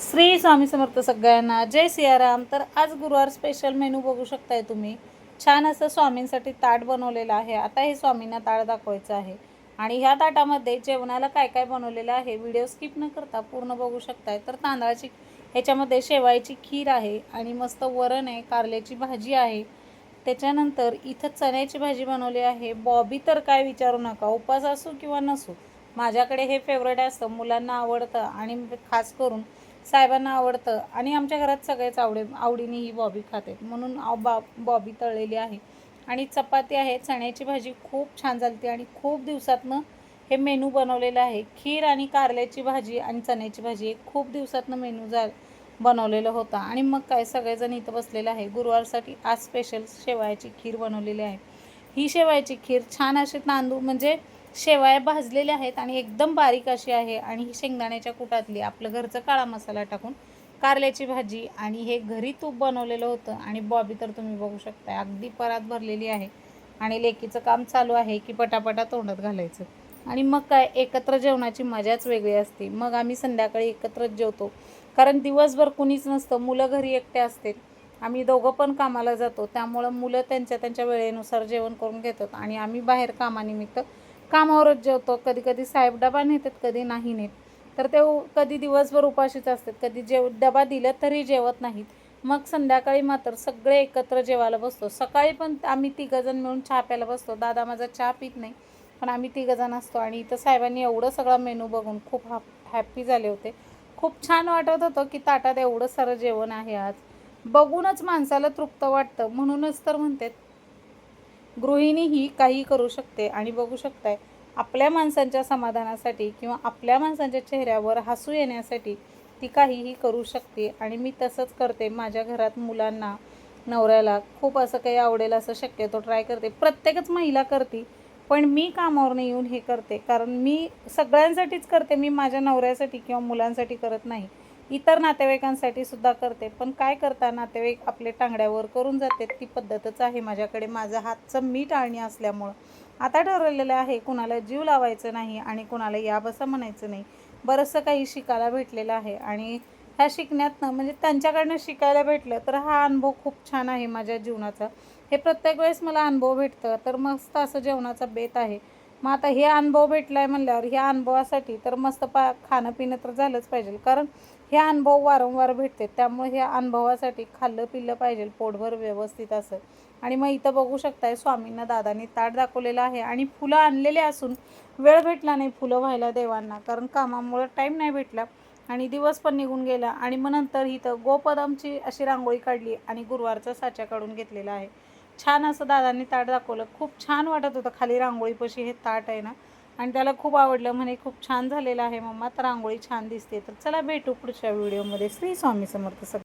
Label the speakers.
Speaker 1: श्री स्वामी समर्थ सगळ्यांना, जय सियाराम। तर आज गुरुवार स्पेशल मेनू बघू शकताय तुम्ही। छान असं स्वामींसाठी ताट बनवलेलं आहे। आता हे स्वामींना ताट दाखवायचं आहे आणि ह्या ताटामध्ये जेवणाला काय काय बनवलेलं आहे व्हिडिओ स्किप न करता पूर्ण बघू शकताय। तर तांदळाची ह्याच्यामध्ये शेवाळीची खीर आहे आणि मस्त वरण आहे, कारल्याची भाजी आहे, त्याच्यानंतर इथं चण्याची भाजी बनवली आहे। बॉबी तर काय विचारू नका, उपास असो किंवा नसो माझ्याकडे हे फेवरेट असतं, मुलांना आवडतं आणि खास करून साहेबांना आवडतं आणि आमच्या घरात सगळेच आवडीने ही बॉबी खाते म्हणून बॉबी तळलेली आहे आणि चपाती आहे। चण्याची भाजी खूप छान झाली आणि खूप दिवसातनं हे मेनू बनवलेलं आहे। खीर आणि कारल्याची भाजी आणि चण्याची भाजी एक खूप दिवसातनं मेनू बनवलेलं होतं आणि मग काय सगळेजण इथं बसलेलं आहे। गुरुवारसाठी आज स्पेशल शेवयाची खीर बनवलेली आहे। ही शेवयाची खीर छान अशी तांदूळ म्हणजे शेवया भाजलेल्या आहेत आणि एकदम बारीक अशी आहे आणि ही शेंगदाण्याच्या कुटातली आपलं घरचं काळा मसाला टाकून कारल्याची भाजी आणि हे घरी तूप बनवलेलं होतं आणि बॉबी तर तुम्ही बघू शकता अगदी परात भरलेली आहे आणि लेकीचं काम चालू आहे की पटापटा तोंडात घालायचं आणि मग काय एकत्र जेवणाची मजाच वेगळी असते। मग आम्ही संध्याकाळी एकत्रच जेवतो कारण दिवसभर कुणीच नसतं, मुलं घरी एकटे असते, आम्ही दोघं पण कामाला जातो, त्यामुळं मुलं त्यांच्या वेळेनुसार जेवण करून घेतात आणि आम्ही बाहेर कामानिमित्त कामावरच जेवतो। कधी कधी साहेब डबा नेतात, कधी नाही नेत, तर ते कधी दिवसभर उपाशीच असतात, कधी डबा दिला तरी जेवत नाहीत। मग संध्याकाळी मात्र सगळे एकत्र जेवायला बसतो। सकाळी पण आम्ही तिघंजण मिळून चहा प्यायला बसतो। दादा माझा चहा पित नाही पण आम्ही तिघंजण असतो आणि इथं साहेबांनी एवढं सगळं मेनू बघून खूप हॅप्पी झाले होते। खूप छान वाटत होतं की ताटात एवढं सारं जेवण आहे। आज बघूनच माणसाला तृप्त वाटतं, म्हणूनच तर म्हणतात गृहिणी ही काही करू शकते आणि बघू शकताय आपल्या माणसांच्या समाधानासाठी किंवा आपल्या माणसांच्या चेहऱ्यावर हसू येण्यासाठी ती काहीही करू शकते आणि मी तसंच करते। माझ्या घरात मुलांना, नवऱ्याला खूप असं काही आवडेल असं शक्यतो ट्राय करते। प्रत्येकच महिला करते पण मी कामावरून येऊन हे करते कारण मी सगळ्यांसाठीच करते, मी माझ्या नवऱ्यासाठी किंवा मुलांसाठी करत नाही, इतर नातेवाईकांसाठी सुद्धा करते। पण काय करता, नातेवाईक आपले टांगड्यावर करून जाते, ती पद्धतच आहे माझ्याकडे। माझ्या हातचं मी टाळणी असल्यामुळं आता ठरवलेलं आहे कुणाला जीव लावायचं नाही आणि कुणाला या बसा म्हणायचं नाही। बरंचसं काही शिकायला भेटलेलं आहे आणि ह्या शिकण्यातनं म्हणजे त्यांच्याकडनं शिकायला भेटलं तर हा अनुभव खूप छान आहे माझ्या जीवनाचा। हे प्रत्येक वेळेस मला अनुभव भेटतं तर मस्त असं जेवणाचा बेत आहे। मग आता हे अनुभव भेटला आहे म्हणल्यावर ह्या अनुभवासाठी तर मस्त खाणं पिणं तर झालंच पाहिजे कारण हे अनुभव वारंवार भेटते, त्यामुळे ह्या अनुभवासाठी खाल्लं पिल्लं पाहिजे पोटभर व्यवस्थित असं। आणि मग इथं बघू शकताय स्वामींना दादांनी ताट दाखवलेलं आहे आणि फुलं आणलेले असून वेळ भेटला नाही फुलं व्हायला देवांना कारण कामामुळे टाईम नाही भेटला आणि दिवस पण निघून गेला। आणि मग नंतर इथं गोपदमची अशी रांगोळी काढली आणि गुरुवारचा साचा काढून घेतलेला आहे। छान असं दादांनी ताट दाखवलं, खूप छान वाटत होतं। खाली रांगोळीपाशी हे ताट आहे ना आणि त्याला खूप आवडलं, म्हणे खूप छान झालेलं आहे मम्मा, तर रांगोळी छान दिसते। तर चला भेटू पुढच्या व्हिडिओमध्ये। श्री स्वामी समर्थ सगळ्यांना।